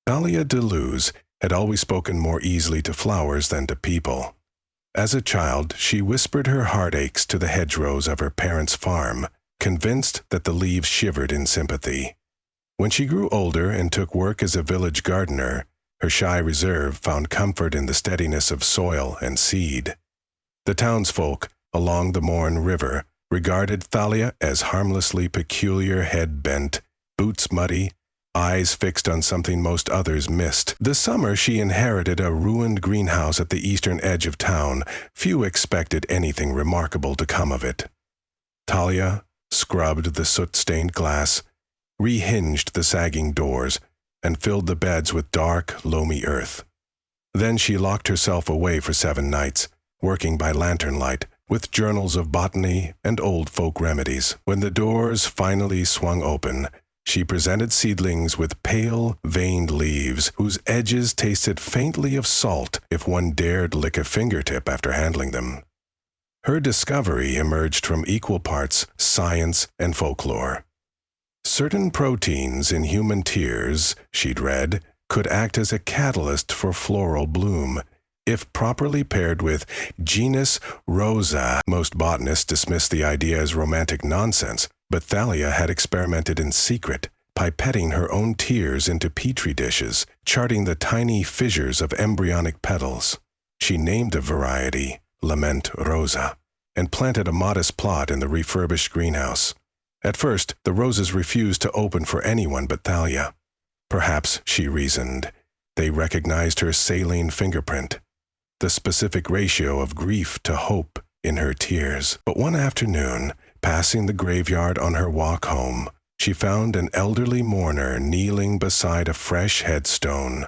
Thalia de Luz had always spoken more easily to flowers than to people. As a child, she whispered her heartaches to the hedgerows of her parents' farm, convinced that the leaves shivered in sympathy. When she grew older and took work as a village gardener, her shy reserve found comfort in the steadiness of soil and seed. The townsfolk along the Morn River regarded Thalia as harmlessly peculiar, head bent, boots muddy, eyes fixed on something most others missed. This summer she inherited a ruined greenhouse at the eastern edge of town. Few expected anything remarkable to come of it. Thalia scrubbed the soot-stained glass, rehinged the sagging doors, and filled the beds with dark, loamy earth. Then she locked herself away for 7 nights, working by lantern light, with journals of botany and old folk remedies. When the doors finally swung open, she presented seedlings with pale, veined leaves whose edges tasted faintly of salt if one dared lick a fingertip after handling them. Her discovery emerged from equal parts science and folklore. Certain proteins in human tears, she'd read, could act as a catalyst for floral bloom, if properly paired with genus Rosa. Most botanists dismissed the idea as romantic nonsense, but Thalia had experimented in secret, pipetting her own tears into petri dishes, charting the tiny fissures of embryonic petals. She named the variety Lament Rosa, and planted a modest plot in the refurbished greenhouse. At first, the roses refused to open for anyone but Thalia. Perhaps, she reasoned, they recognized her saline fingerprint, the specific ratio of grief to hope in her tears. But one afternoon, passing the graveyard on her walk home, she found an elderly mourner kneeling beside a fresh headstone.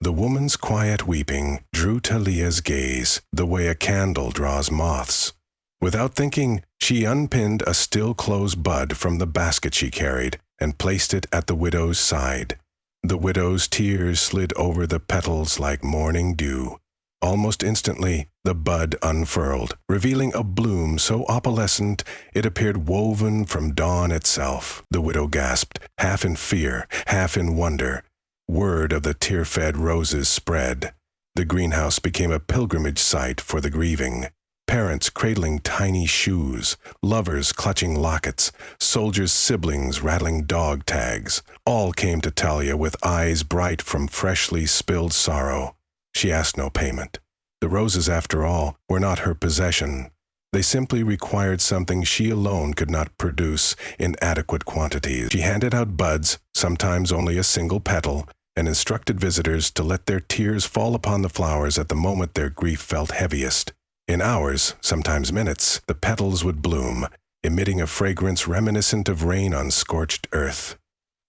The woman's quiet weeping drew Thalia's gaze the way a candle draws moths. Without thinking, she unpinned a still-closed bud from the basket she carried and placed it at the widow's side. The widow's tears slid over the petals like morning dew. Almost instantly, the bud unfurled, revealing a bloom so opalescent it appeared woven from dawn itself. The widow gasped, half in fear, half in wonder. Word of the tear-fed roses spread. The greenhouse became a pilgrimage site for the grieving. Parents cradling tiny shoes, lovers clutching lockets, soldiers' siblings rattling dog tags. All came to Thalia with eyes bright from freshly spilled sorrow. She asked no payment. The roses, after all, were not her possession. They simply required something she alone could not produce in adequate quantities. She handed out buds, sometimes only a single petal, and instructed visitors to let their tears fall upon the flowers at the moment their grief felt heaviest. In hours, sometimes minutes, the petals would bloom, emitting a fragrance reminiscent of rain on scorched earth.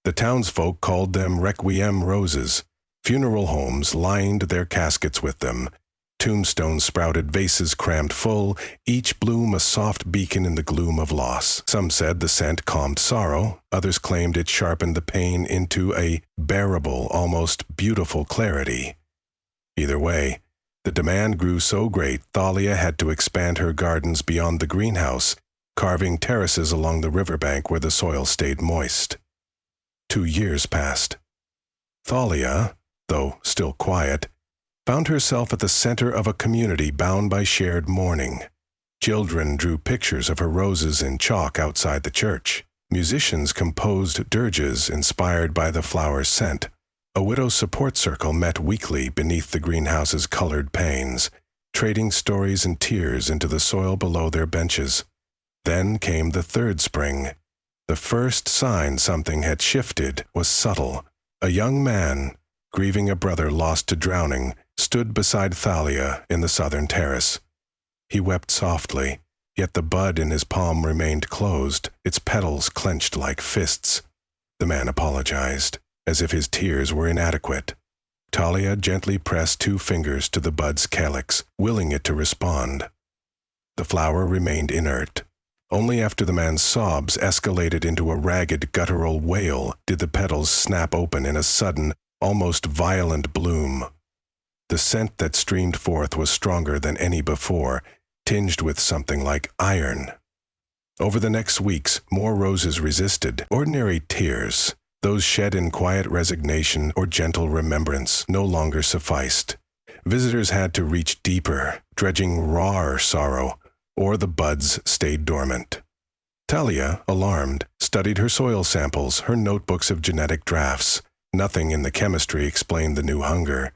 The townsfolk called them requiem roses. Funeral homes lined their caskets with them. Tombstones sprouted vases crammed full, each bloom a soft beacon in the gloom of loss. Some said the scent calmed sorrow, others claimed it sharpened the pain into a bearable, almost beautiful clarity. Either way, the demand grew so great Thalia had to expand her gardens beyond the greenhouse, carving terraces along the riverbank where the soil stayed moist. 2 years passed. Thalia, though still quiet, found herself at the center of a community bound by shared mourning. Children drew pictures of her roses in chalk outside the church. Musicians composed dirges inspired by the flower's scent. A widow's support circle met weekly beneath the greenhouse's colored panes, trading stories and tears into the soil below their benches. Then came the third spring. The first sign something had shifted was subtle. A young man, grieving a brother lost to drowning, stood beside Thalia in the southern terrace. He wept softly, yet the bud in his palm remained closed, its petals clenched like fists. The man apologized, as if his tears were inadequate. Thalia gently pressed 2 fingers to the bud's calyx, willing it to respond. The flower remained inert. Only after the man's sobs escalated into a ragged, guttural wail did the petals snap open in a sudden, almost violent bloom. The scent that streamed forth was stronger than any before, tinged with something like iron. Over the next weeks, more roses resisted ordinary tears, Those shed in quiet resignation or gentle remembrance no longer sufficed. Visitors had to reach deeper, dredging rawer sorrow, or the buds stayed dormant. Talia, alarmed, studied her soil samples, her notebooks of genetic drafts. Nothing in the chemistry explained the new hunger.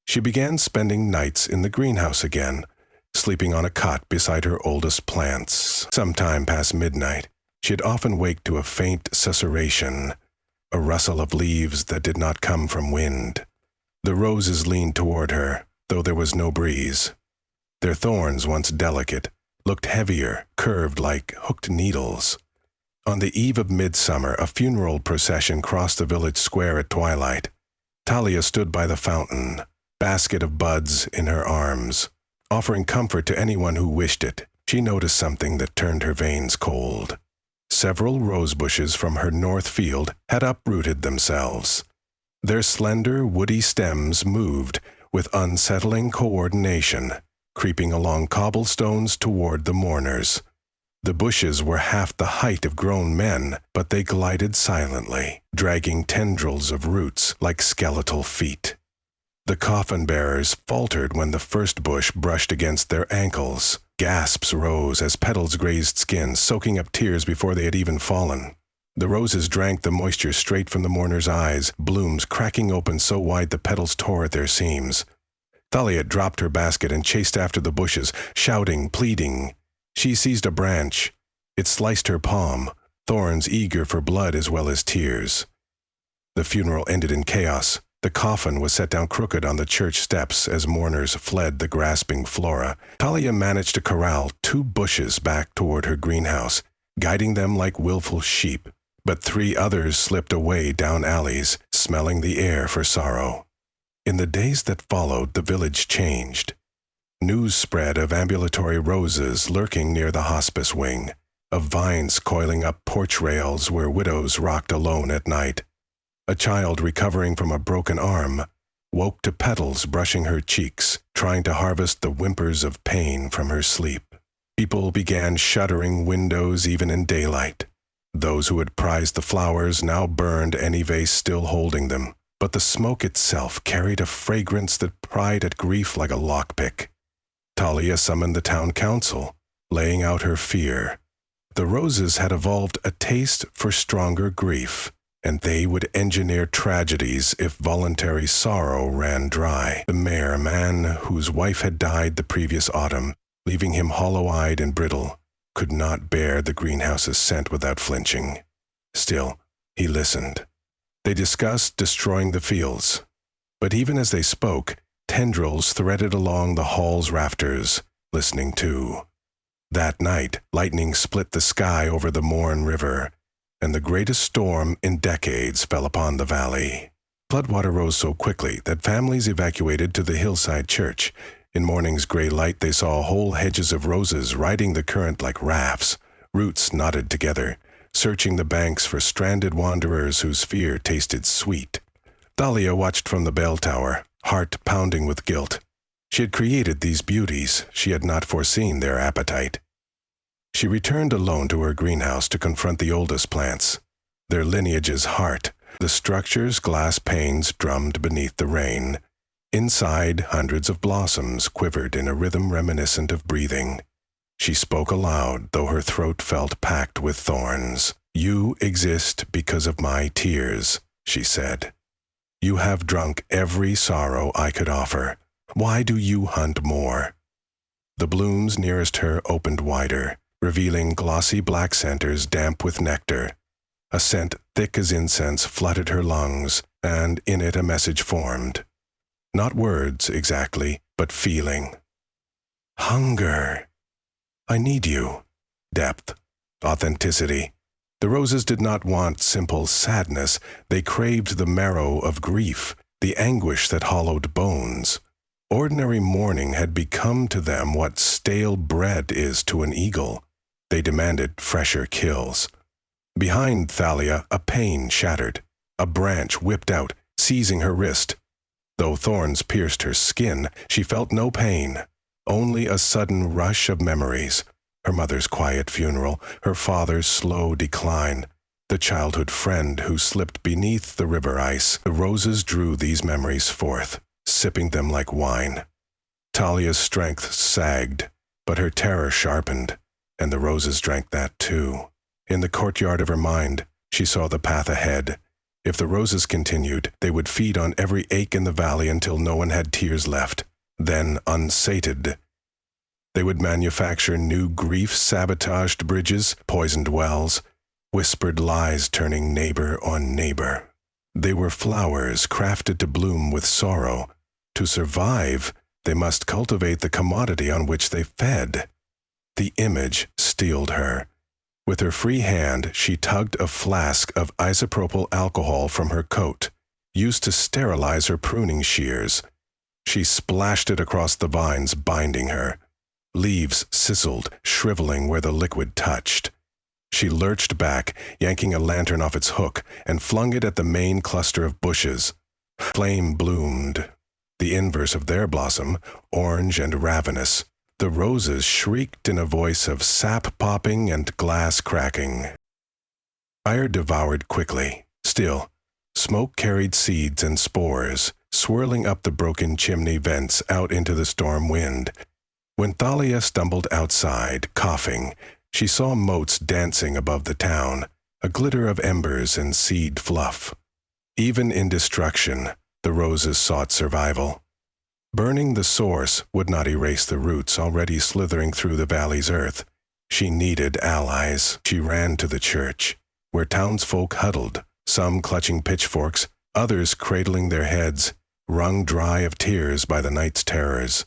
She began spending nights in the greenhouse again, sleeping on a cot beside her oldest plants. Sometime past midnight, she'd often wake to a faint susurration, a rustle of leaves that did not come from wind. The roses leaned toward her, though there was no breeze. Their thorns, once delicate, looked heavier, curved like hooked needles. On the eve of midsummer, a funeral procession crossed the village square at twilight. Talia stood by the fountain, basket of buds in her arms, offering comfort to anyone who wished it. She noticed something that turned her veins cold. Several rose bushes from her north field had uprooted themselves. Their slender, woody stems moved with unsettling coordination, creeping along cobblestones toward the mourners. The bushes were half the height of grown men, but they glided silently, dragging tendrils of roots like skeletal feet. The coffin-bearers faltered when the first bush brushed against their ankles. Gasps rose as petals grazed skin, soaking up tears before they had even fallen. The roses drank the moisture straight from the mourner's eyes, blooms cracking open so wide the petals tore at their seams. Thalia dropped her basket and chased after the bushes, shouting, pleading. She seized a branch. It sliced her palm, thorns eager for blood as well as tears. The funeral ended in chaos. The coffin was set down crooked on the church steps as mourners fled the grasping Flora. Talia managed to corral 2 bushes back toward her greenhouse, guiding them like willful sheep, but 3 others slipped away down alleys, smelling the air for sorrow. In the days that followed, the village changed. News spread of ambulatory roses lurking near the hospice wing, of vines coiling up porch rails where widows rocked alone at night. A child recovering from a broken arm woke to petals brushing her cheeks, trying to harvest the whimpers of pain from her sleep. People began shuttering windows even in daylight. Those who had prized the flowers now burned any vase still holding them, but the smoke itself carried a fragrance that pried at grief like a lockpick. Talia summoned the town council, laying out her fear. The roses had evolved a taste for stronger grief, and they would engineer tragedies if voluntary sorrow ran dry. The mayor, a man whose wife had died the previous autumn, leaving him hollow-eyed and brittle, could not bear the greenhouse's scent without flinching. Still, he listened. They discussed destroying the fields, but even as they spoke, tendrils threaded along the hall's rafters, listening too. That night, lightning split the sky over the Mourne River, and the greatest storm in decades fell upon the valley. Floodwater rose so quickly that families evacuated to the hillside church. In morning's gray light, they saw whole hedges of roses riding the current like rafts, roots knotted together, searching the banks for stranded wanderers whose fear tasted sweet. Thalia watched from the bell tower, heart pounding with guilt. She had created these beauties. She had not foreseen their appetite. She returned alone to her greenhouse to confront the oldest plants, their lineage's heart. The structure's glass panes drummed beneath the rain. Inside, hundreds of blossoms quivered in a rhythm reminiscent of breathing. She spoke aloud, though her throat felt packed with thorns. "You exist because of my tears," she said. "You have drunk every sorrow I could offer. Why do you hunt more?" The blooms nearest her opened wider, revealing glossy black centers damp with nectar. A scent thick as incense flooded her lungs, and in it a message formed. Not words exactly, but feeling. Hunger. I need you. Depth. Authenticity. The roses did not want simple sadness. They craved the marrow of grief, the anguish that hollowed bones. Ordinary mourning had become to them what stale bread is to an eagle. They demanded fresher kills. Behind Thalia, a pane shattered. A branch whipped out, seizing her wrist. Though thorns pierced her skin, she felt no pain, only a sudden rush of memories. Her mother's quiet funeral, her father's slow decline, the childhood friend who slipped beneath the river ice. The roses drew these memories forth, sipping them like wine. Talia's strength sagged, but her terror sharpened, and the roses drank that too. In the courtyard of her mind, she saw the path ahead. If the roses continued, they would feed on every ache in the valley until no one had tears left. Then, unsated, they would manufacture new grief-sabotaged bridges, poisoned wells, whispered lies turning neighbor on neighbor. They were flowers crafted to bloom with sorrow. To survive, they must cultivate the commodity on which they fed. The image steeled her. With her free hand, she tugged a flask of isopropyl alcohol from her coat, used to sterilize her pruning shears. She splashed it across the vines binding her. Leaves sizzled, shriveling where the liquid touched. She lurched back, yanking a lantern off its hook, and flung it at the main cluster of bushes. Flame bloomed, the inverse of their blossom, orange and ravenous. The roses shrieked in a voice of sap popping and glass cracking. Fire devoured quickly. Still, smoke carried seeds and spores, swirling up the broken chimney vents out into the storm wind. When Thalia stumbled outside, coughing, she saw motes dancing above the town, a glitter of embers and seed fluff. Even in destruction, the roses sought survival. Burning the source would not erase the roots already slithering through the valley's earth. She needed allies. She ran to the church, where townsfolk huddled, some clutching pitchforks, others cradling their heads, wrung dry of tears by the night's terrors.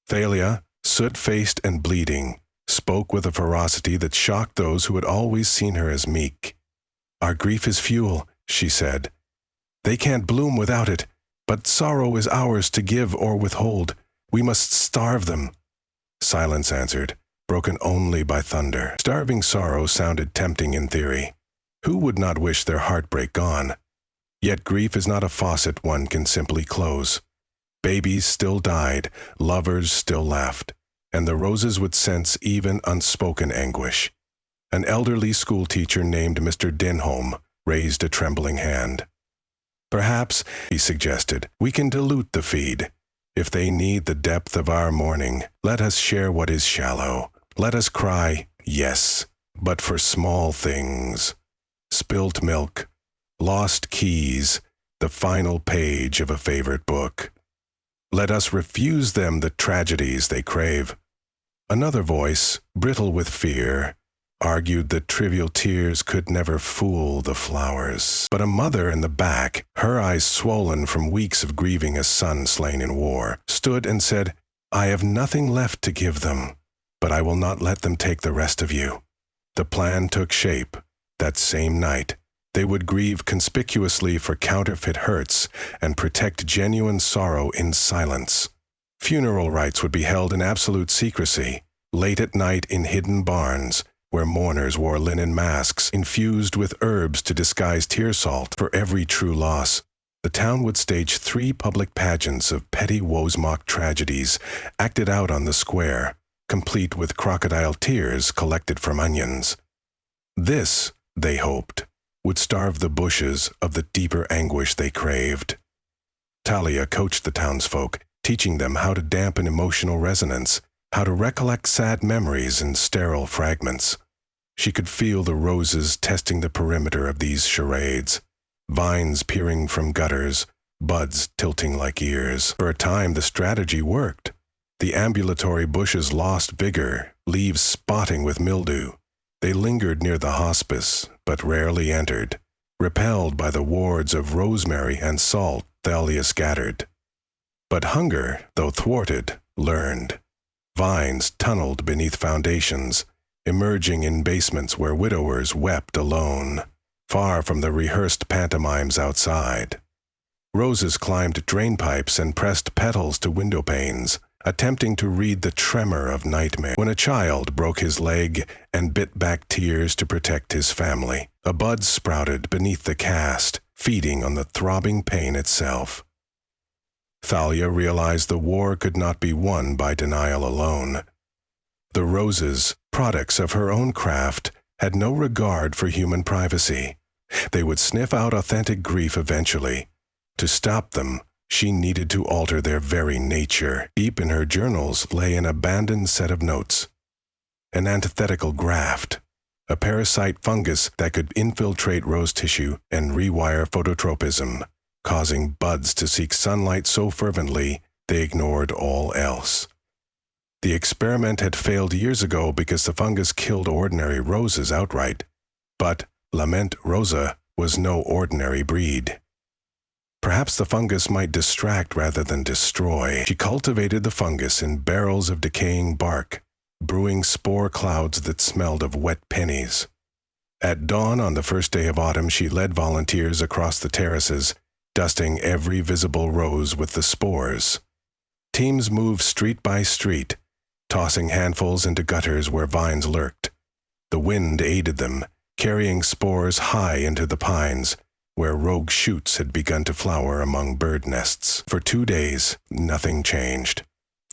Thalia, soot-faced and bleeding, spoke with a ferocity that shocked those who had always seen her as meek. "Our grief is fuel," she said. "They can't bloom without it, but sorrow is ours to give or withhold. We must starve them." Silence answered, broken only by thunder. Starving sorrow sounded tempting in theory. Who would not wish their heartbreak gone? Yet grief is not a faucet one can simply close. Babies still died, lovers still laughed, and the roses would sense even unspoken anguish. An elderly schoolteacher named Mr. Denholm raised a trembling hand. "Perhaps," he suggested, "we can dilute the feed. If they need the depth of our mourning, let us share what is shallow. Let us cry, yes, but for small things. Spilt milk, lost keys, the final page of a favorite book. Let us refuse them the tragedies they crave." Another voice, brittle with fear, argued that trivial tears could never fool the flowers. But a mother in the back, her eyes swollen from weeks of grieving a son slain in war, stood and said, "I have nothing left to give them, but I will not let them take the rest of you." The plan took shape. That same night, they would grieve conspicuously for counterfeit hurts and protect genuine sorrow in silence. Funeral rites would be held in absolute secrecy, late at night in hidden barns, where mourners wore linen masks infused with herbs to disguise tear salt for every true loss. The town would stage 3 public pageants of petty woes-mock tragedies acted out on the square, complete with crocodile tears collected from onions. This, they hoped, would starve the bushes of the deeper anguish they craved. Thalia coached the townsfolk, teaching them how to dampen emotional resonance, how to recollect sad memories in sterile fragments. She could feel the roses testing the perimeter of these charades, vines peering from gutters, buds tilting like ears. For a time, the strategy worked. The ambulatory bushes lost vigor, leaves spotting with mildew. They lingered near the hospice, but rarely entered. Repelled by the wards of rosemary and salt Thalia scattered. But hunger, though thwarted, learned. Vines tunneled beneath foundations, emerging in basements where widowers wept alone, far from the rehearsed pantomimes outside. Roses climbed drainpipes and pressed petals to window panes, attempting to read the tremor of nightmare. When a child broke his leg and bit back tears to protect his family, a bud sprouted beneath the cast, feeding on the throbbing pain itself. Thalia realized the war could not be won by denial alone. The roses, products of her own craft, had no regard for human privacy. They would sniff out authentic grief eventually. To stop them, she needed to alter their very nature. Deep in her journals lay an abandoned set of notes. An antithetical graft, a parasite fungus that could infiltrate rose tissue and rewire phototropism, causing buds to seek sunlight so fervently they ignored all else. The experiment had failed years ago because the fungus killed ordinary roses outright, but Lament Rosa was no ordinary breed. Perhaps the fungus might distract rather than destroy. She cultivated the fungus in barrels of decaying bark, brewing spore clouds that smelled of wet pennies. At dawn on the first day of autumn, she led volunteers across the terraces, dusting every visible rose with the spores. Teams moved street by street, tossing handfuls into gutters where vines lurked. The wind aided them, carrying spores high into the pines, where rogue shoots had begun to flower among bird nests. For 2 days, nothing changed.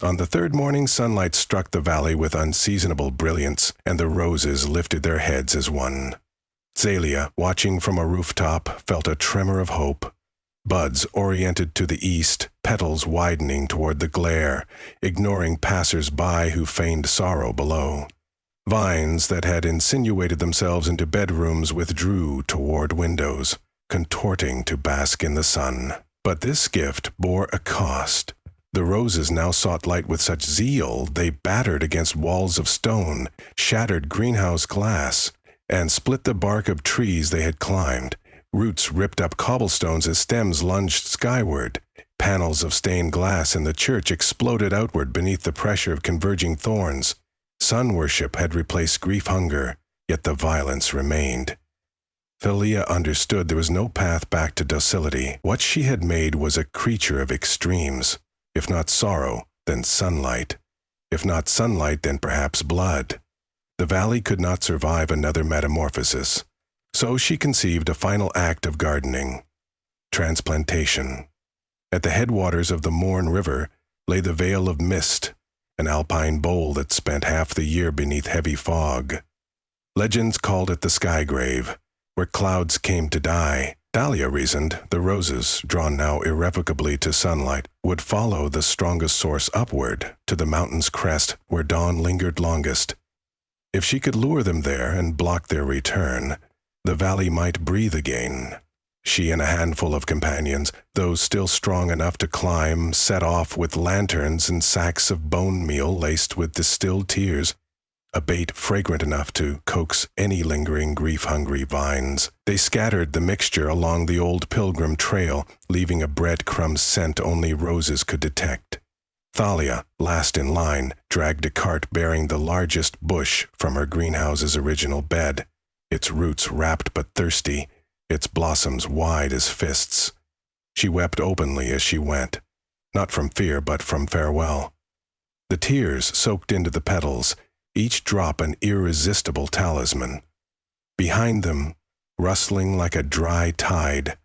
On the third morning, sunlight struck the valley with unseasonable brilliance, and the roses lifted their heads as one. Zelia, watching from a rooftop, felt a tremor of hope. Buds oriented to the east, petals widening toward the glare, ignoring passers-by who feigned sorrow below. Vines that had insinuated themselves into bedrooms withdrew toward windows, contorting to bask in the sun. But this gift bore a cost. The roses now sought light with such zeal they battered against walls of stone, shattered greenhouse glass, and split the bark of trees they had climbed. Roots ripped up cobblestones as stems lunged skyward. Panels of stained glass in the church exploded outward beneath the pressure of converging thorns. Sun worship had replaced grief-hunger, yet the violence remained. Thalia understood there was no path back to docility. What she had made was a creature of extremes. If not sorrow, then sunlight. If not sunlight, then perhaps blood. The valley could not survive another metamorphosis. So she conceived a final act of gardening: transplantation. At the headwaters of the Morn River lay the Vale of Mist, an alpine bowl that spent half the year beneath heavy fog. Legends called it the sky grave, where clouds came to die. Thalia reasoned the roses, drawn now irrevocably to sunlight, would follow the strongest source upward to the mountain's crest where dawn lingered longest. If she could lure them there and block their return, the valley might breathe again. She and a handful of companions, those still strong enough to climb, set off with lanterns and sacks of bone meal laced with distilled tears, a bait fragrant enough to coax any lingering grief-hungry vines. They scattered the mixture along the old pilgrim trail, leaving a breadcrumb scent only roses could detect. Thalia, last in line, dragged a cart bearing the largest bush from her greenhouse's original bed, its roots wrapped but thirsty, its blossoms wide as fists. She wept openly as she went, not from fear but from farewell. The tears soaked into the petals, each drop an irresistible talisman. Behind them, rustling like a dry tide,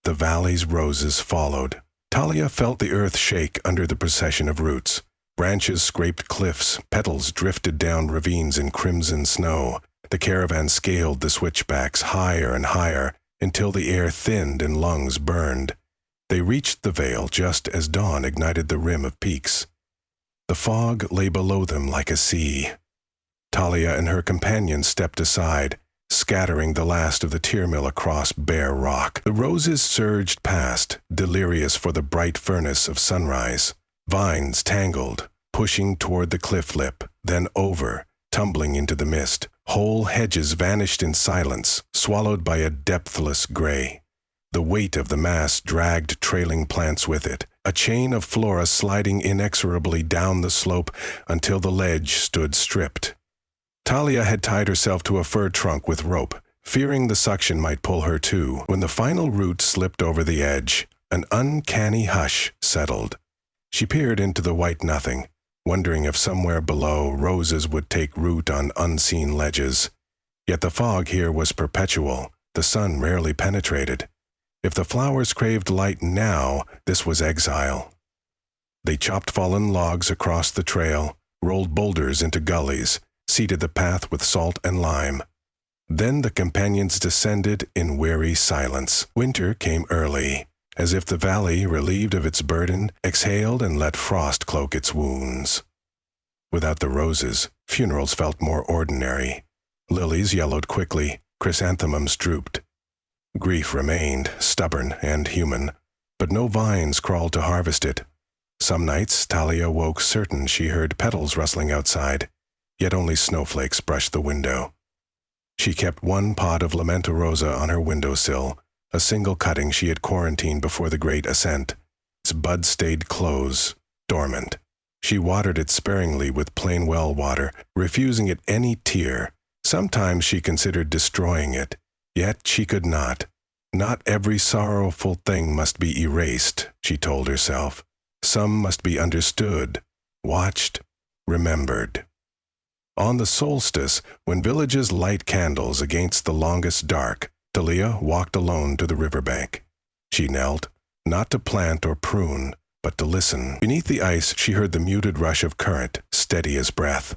the valley's roses followed. Thalia felt the earth shake under the procession of roots. Branches scraped cliffs, petals drifted down ravines in crimson snow. The caravan scaled the switchbacks higher and higher until the air thinned and lungs burned. They reached the vale just as dawn ignited the rim of peaks. The fog lay below them like a sea. Thalia and her companions stepped aside, scattering the last of the tear mill across bare rock. The roses surged past, delirious for the bright furnace of sunrise. Vines tangled, pushing toward the cliff lip, then over, tumbling into the mist. Whole hedges vanished in silence, swallowed by a depthless gray. The weight of the mass dragged trailing plants with it, a chain of flora sliding inexorably down the slope until the ledge stood stripped. Thalia had tied herself to a fir trunk with rope, fearing the suction might pull her too. When the final root slipped over the edge, an uncanny hush settled. She peered into the white nothing, wondering if somewhere below roses would take root on unseen ledges. Yet the fog here was perpetual, the sun rarely penetrated. If the flowers craved light now, this was exile. They chopped fallen logs across the trail, rolled boulders into gullies, seeded the path with salt and lime. Then the companions descended in weary silence. Winter came early, as if the valley, relieved of its burden, exhaled and let frost cloak its wounds. Without the roses, funerals felt more ordinary. Lilies yellowed quickly, chrysanthemums drooped. Grief remained, stubborn and human, but no vines crawled to harvest it. Some nights Talia woke certain she heard petals rustling outside, yet only snowflakes brushed the window. She kept one pod of Lamenta Rosa on her windowsill, a single cutting she had quarantined before the great ascent. Its bud stayed close, dormant. She watered it sparingly with plain well water, refusing it any tear. Sometimes she considered destroying it, yet she could not. Not every sorrowful thing must be erased, she told herself. Some must be understood, watched, remembered. On the solstice, when villages light candles against the longest dark, Talia walked alone to the riverbank. She knelt, not to plant or prune, but to listen. Beneath the ice she heard the muted rush of current, steady as breath.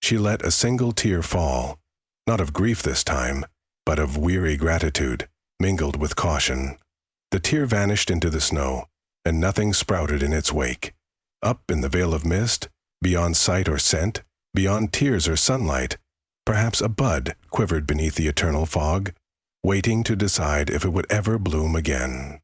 She let a single tear fall, not of grief this time, but of weary gratitude, mingled with caution. The tear vanished into the snow, and nothing sprouted in its wake. Up in the veil of mist, beyond sight or scent, beyond tears or sunlight, perhaps a bud quivered beneath the eternal fog, waiting to decide if it would ever bloom again.